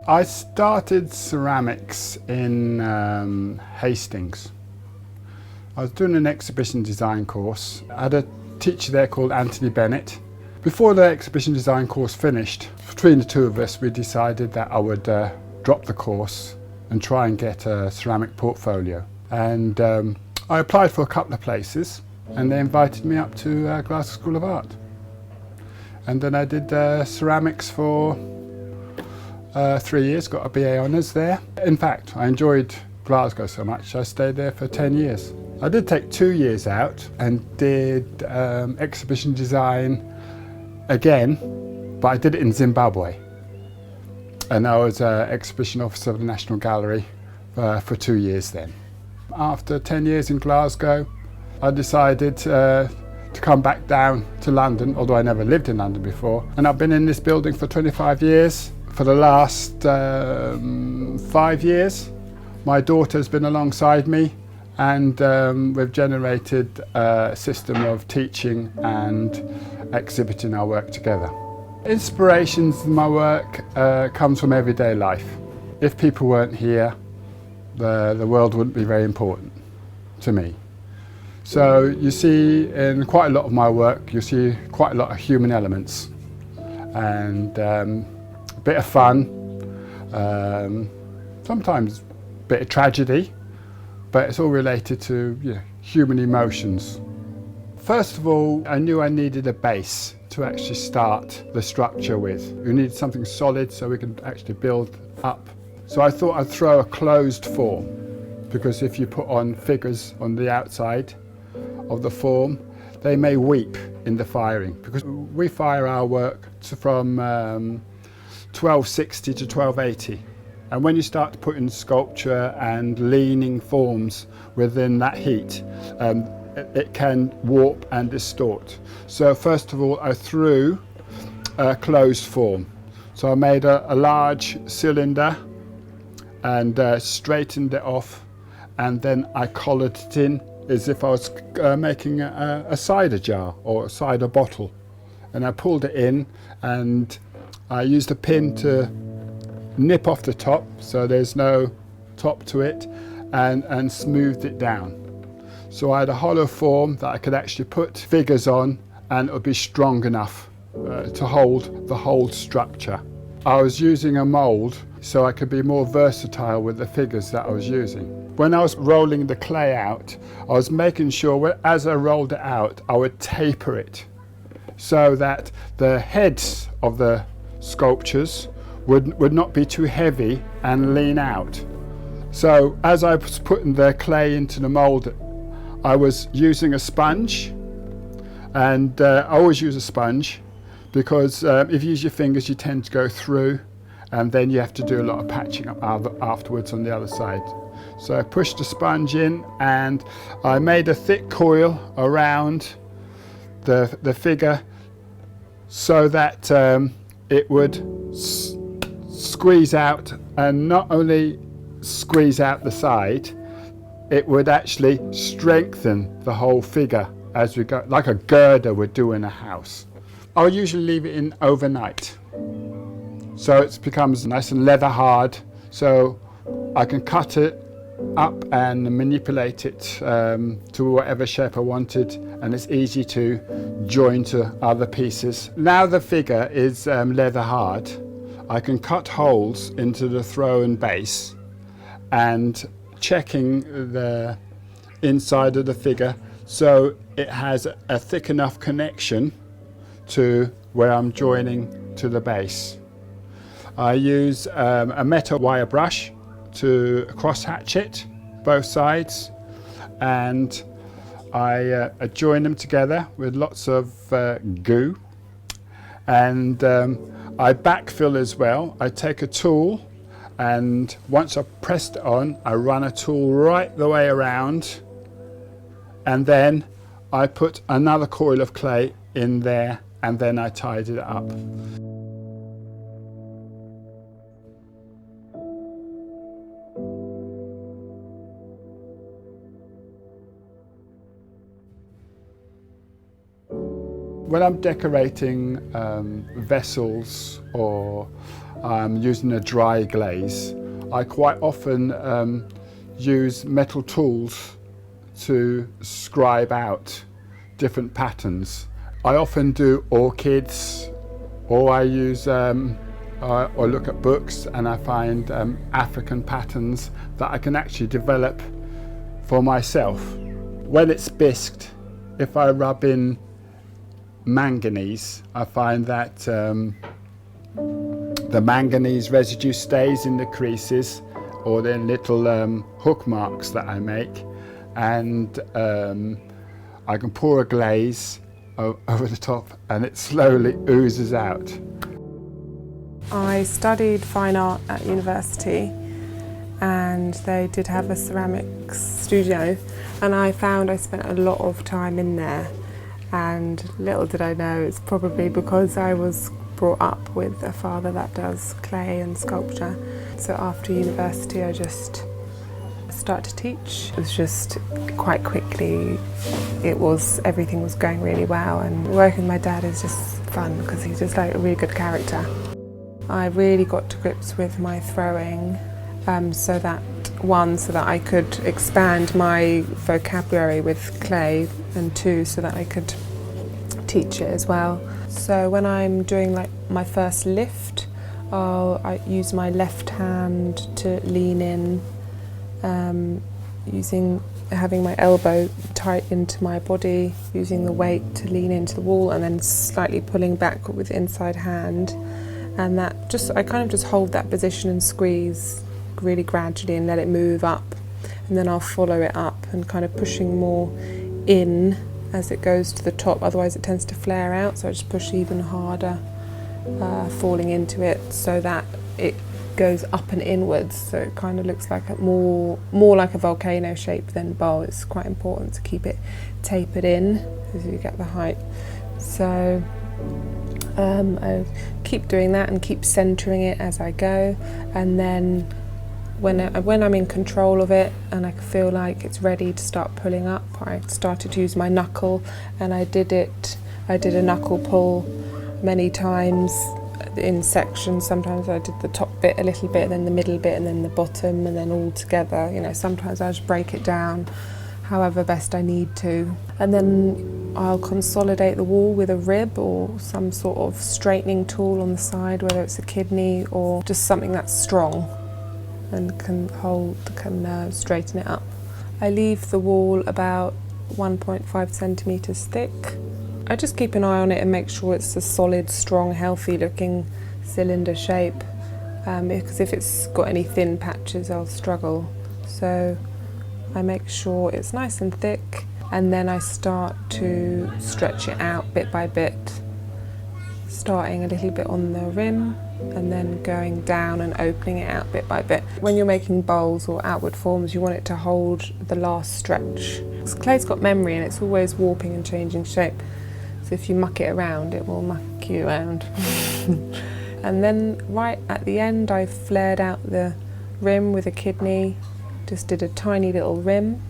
I started ceramics in Hastings. I was doing an exhibition design course. I had a teacher there called Anthony Bennett. Before the exhibition design course finished, between the two of us we decided that I would drop the course and try and get a ceramic portfolio. And I applied for a couple of places and they invited me up to Glasgow School of Art. And then I did ceramics for 3 years, got a BA Honours there. In fact, I enjoyed Glasgow so much, I stayed there for 10 years. I did take 2 years out and did exhibition design again, but I did it in Zimbabwe. And I was exhibition officer of the National Gallery for 2 years then. After 10 years in Glasgow, I decided to come back down to London, although I never lived in London before. And I've been in this building for 25 years. For the last 5 years, my daughter's been alongside me, and we've generated a system of teaching and exhibiting our work together. Inspirations in my work comes from everyday life. If people weren't here, the world wouldn't be very important to me. So you see in quite a lot of my work, you see quite a lot of human elements and a bit of fun, sometimes a bit of tragedy, but it's all related to human emotions. First of all, I knew I needed a base to actually start the structure with. We needed something solid so we could actually build up. So I thought I'd throw a closed form, because if you put on figures on the outside of the form, they may weep in the firing, because we fire our work from 1260 to 1280. And when you start putting sculpture and leaning forms within that heat, it can warp and distort. So first of all, I threw a closed form. So I made a large cylinder and straightened it off, and then I collared it in as if I was making a cider jar or a cider bottle. And I pulled it in and I used a pin to nip off the top so there's no top to it, and smoothed it down. So I had a hollow form that I could actually put figures on, and it would be strong enough to hold the whole structure. I was using a mould so I could be more versatile with the figures that I was using. When I was rolling the clay out, I was making sure as I rolled it out, I would taper it so that the heads of the sculptures would not be too heavy and lean out. So as I was putting the clay into the mould, I was using a sponge, and I always use a sponge because if you use your fingers you tend to go through, and then you have to do a lot of patching up afterwards on the other side. So I pushed the sponge in and I made a thick coil around the figure so that it would squeeze out, and not only squeeze out the side, it would actually strengthen the whole figure as we go, like a girder would do in a house. I'll usually leave it in overnight, so it becomes nice and leather hard, so I can cut it up and manipulate it to whatever shape I wanted, and it's easy to join to other pieces. Now the figure is leather hard, I can cut holes into the throw and base, and checking the inside of the figure so it has a thick enough connection to where I'm joining to the base. I use a metal wire brush to cross hatch it, both sides, and I join them together with lots of goo, and I backfill as well. I take a tool, and once I've pressed it on, I run a tool right the way around, and then I put another coil of clay in there, and then I tied it up. When I'm decorating vessels or I'm using a dry glaze, I quite often use metal tools to scribe out different patterns. I often do orchids, or I use or look at books and I find African patterns that I can actually develop for myself. When it's bisqued, if I rub in manganese, I find that the manganese residue stays in the creases or the little hook marks that I make, and I can pour a glaze over the top and it slowly oozes out. I studied fine art at university and they did have a ceramics studio, and I found I spent a lot of time in there, and little did I know it's probably because I was brought up with a father that does clay and sculpture. So after university I just started to teach. It was just quite quickly, everything was going really well, and working with my dad is just fun because he's just like a really good character. I really got to grips with my throwing so that I could expand my vocabulary with clay, and two, so that I could teach it as well. So when I'm doing like my first lift, I use my left hand to lean in, having my elbow tight into my body, using the weight to lean into the wall, and then slightly pulling back with the inside hand. And I kind of just hold that position and squeeze really gradually and let it move up. And then I'll follow it up and kind of pushing more in as it goes to the top, otherwise it tends to flare out, so I just push even harder, falling into it so that it goes up and inwards, so it kind of looks like more like a volcano shape than bowl. It's quite important to keep it tapered in as you get the height. So I keep doing that and keep centering it as I go, and then when I'm in control of it and I feel like it's ready to start pulling up, I started to use my knuckle, and I did a knuckle pull many times in sections. Sometimes I did the top bit a little bit, then the middle bit, and then the bottom, and then all together. You know, sometimes I just break it down however best I need to. And then I'll consolidate the wall with a rib or some sort of straightening tool on the side, whether it's a kidney or just something that's strong and can straighten it up. I leave the wall about 1.5 centimetres thick. I just keep an eye on it and make sure it's a solid, strong, healthy looking cylinder shape, because if it's got any thin patches I'll struggle. So I make sure it's nice and thick, and then I start to stretch it out bit by bit, starting a little bit on the rim and then going down and opening it out bit by bit. When you're making bowls or outward forms, you want it to hold the last stretch. Because clay's got memory and it's always warping and changing shape. So if you muck it around, it will muck you around. And then right at the end, I flared out the rim with a kidney, just did a tiny little rim.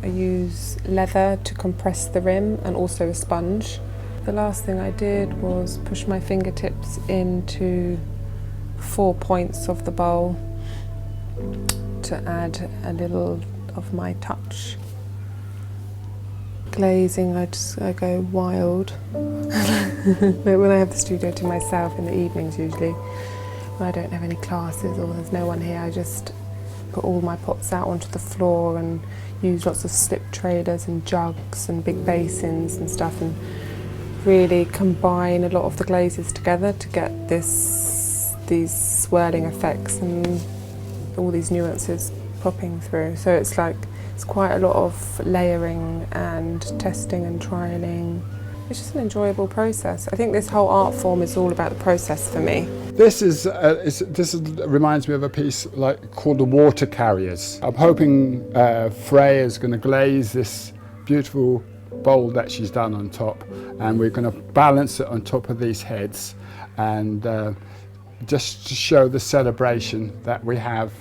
I use leather to compress the rim and also a sponge. The last thing I did was push my fingertips into 4 points of the bowl to add a little of my touch. Glazing, I go wild. When I have the studio to myself in the evenings usually, when I don't have any classes or there's no one here, I just put all my pots out onto the floor and use lots of slip trailers and jugs and big basins and stuff, and really combine a lot of the glazes together to get these swirling effects and all these nuances popping through. So it's quite a lot of layering and testing and trialing. It's just an enjoyable process. I think this whole art form is all about the process for me. This reminds me of a piece called the Water Carriers. I'm hoping Freya is going to glaze this beautiful bowl that she's done on top, and we're going to balance it on top of these heads, and just to show the celebration that we have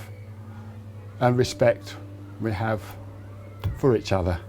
and respect we have for each other.